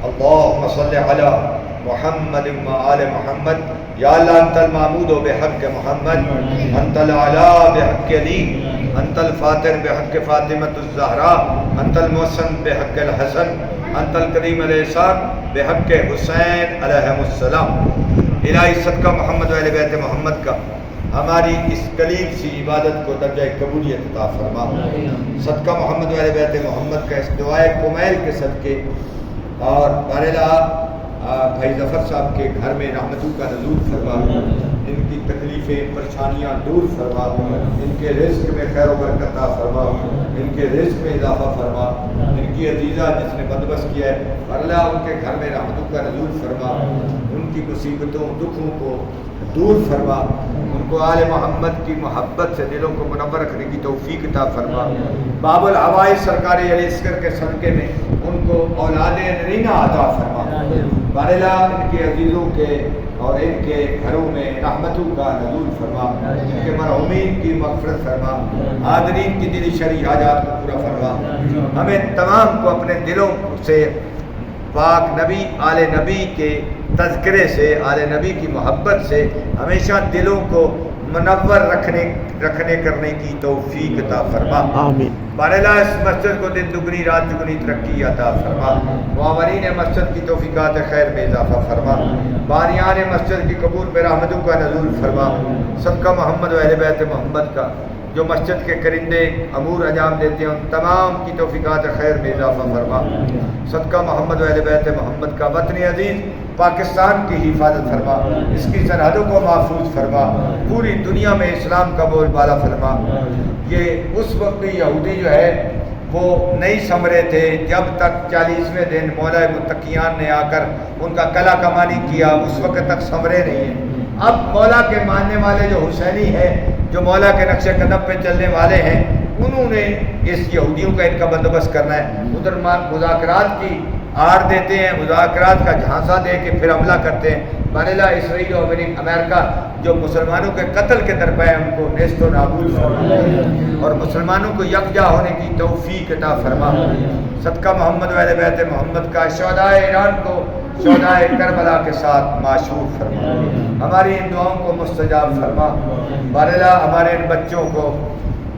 اللهم صل علی محمد وآل محمد. یا اللہ انت المعبود بحق محمد، انت العلا بحق علی، انت الفاتر بحق فاطمۃ الزہراء، انت المحسن بحق الحسن، انت الکریم الاحسان بحق حسین علیہ السلام. الہی صدقہ محمد و اہل بیت محمد کا ہماری اس قلیل سی عبادت کو درجہ قبولیت عطا فرما. صدقہ محمد و اہل بیت محمد کا اس دعائے کمیل کے صدقے اور بارلہ بھائی ظفر صاحب کے گھر میں رحمتوں کا نزول فرما، ان کی تکلیفیں پریشانیاں دور فرما، ان کے رزق میں خیر و برکت عطا فرما، ان کے رزق میں اضافہ فرما. ان کی عزیزہ جس نے بندوبست کیا ہے اللہ ان کے گھر میں رحمتوں کا نزول فرما، ان کی مصیبتوں دکھوں کو دور فرما، ان کو آل محمد کی محبت سے دلوں کو منور رکھنے کی توفیق عطا فرما. باب الحوائج سرکار علیہ السلام کے صدقے میں ان کو اولاد نرینہ عطا فرما. بارلہ ان کے عزیزوں کے اور ان کے گھروں میں رحمتوں کا نزول فرما، ان کے مرحومین کی مغفرت فرما، حاضرین کی دلی شرعی حاجات کو پورا فرما. ہمیں تمام کو اپنے دلوں سے پاک نبی آل نبی کے تذکرے سے، آل نبی کی محبت سے ہمیشہ دلوں کو منور رکھنے کرنے کی توفیق عطا فرما. آمین. بارلہ اس مسجد کو دن دگنی رات دگنی ترقی عطا فرما. معاونین مسجد کی توفیقات خیر میں اضافہ فرما. بانیان مسجد کی قبول میں رحمتوں کا نزول فرما. صدقہ محمد و اہل بیت محمد کا جو مسجد کے کرندے امور انجام دیتے ہیں ان تمام کی توفیقات خیر میں اضافہ فرما. صدقہ محمد و اہل بیت محمد کا وطن عزیز پاکستان کی حفاظت فرما، اس کی سرحدوں کو محفوظ فرما، پوری دنیا میں اسلام کا بول بالا فرما. یہ اس وقت یہودی جو ہے وہ نہیں سمرے تھے جب تک 40ویں دن مولا متقیان نے آ کر ان کا کلا کمانی کیا، اس وقت تک سمرے نہیں ہیں. اب مولا کے ماننے والے جو حسینی ہیں، جو مولا کے نقش قدم پہ چلنے والے ہیں، انہوں نے اس یہودیوں کا ان کا بندوبست کرنا ہے. ادھر مذاکرات کی آڑ دیتے ہیں، مذاکرات کا جھانسا دے کے پھر حملہ کرتے ہیں. بارلہ اسرائیل اور امریکہ جو مسلمانوں کے قتل کے درپے ہیں ان کو نیست و نابود فرما اور مسلمانوں کو یکجا ہونے کی توفیق عطا فرما. صدقہ محمد و اہل بیت محمد کا شہدائے ایران کو شہدائے کربلا کے ساتھ معشور فرما. ہماری ان دعاؤں کو مستجاب فرما. بارلہ ہمارے ان بچوں کو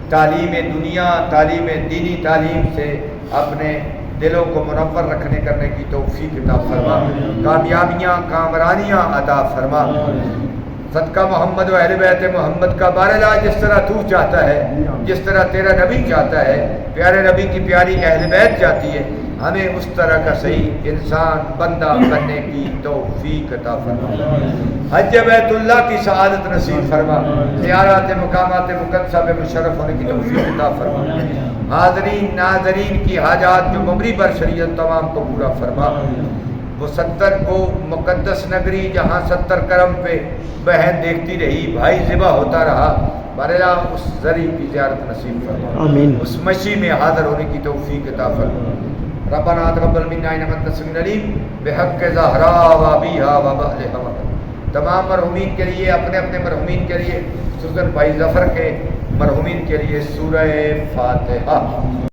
تعلیم دنیا، تعلیم دینی تعلیم سے اپنے دلوں کو منور رکھنے کرنے کی توفیق عطا فرما. کامیابیاں کامرانیاں عطا فرما. صدقہ محمد و اہل بیت محمد کا بارلہ جس طرح تو چاہتا ہے، جس طرح تیرا نبی چاہتا ہے، پیارے نبی کی پیاری اہل بیت چاہتی ہے، ہمیں اس طرح کا صحیح انسان بندہ بننے کی توفیق عطا فرما. حج بیت اللہ کی سعادت نصیب فرما. زیارت مقامات مقدسہ میں مشرف ہونے کی توفیق عطا فرما. حاضرین ناظرین کی حاجات جو ممری بر شریعت تمام کو پورا فرما. وہ 70 کو مقدس نگری جہاں 70 کرم پہ بہن دیکھتی رہی، بھائی ذبح ہوتا رہا، بارلہ اس ذریع کی زیارت نصیب فرما. آمین. اس مشی میں حاضر ہونے کی توفیق عطا فرما. ربنا تقبل منا انک انت السمیع العلیم بحق زہراء و ابیہا و بعلہا. تمام مرحومین کے لیے، اپنے اپنے مرحومین کے لیے، خصوصاً بھائی ظفر کے مرحومین کے لیے سورہ فاتحہ.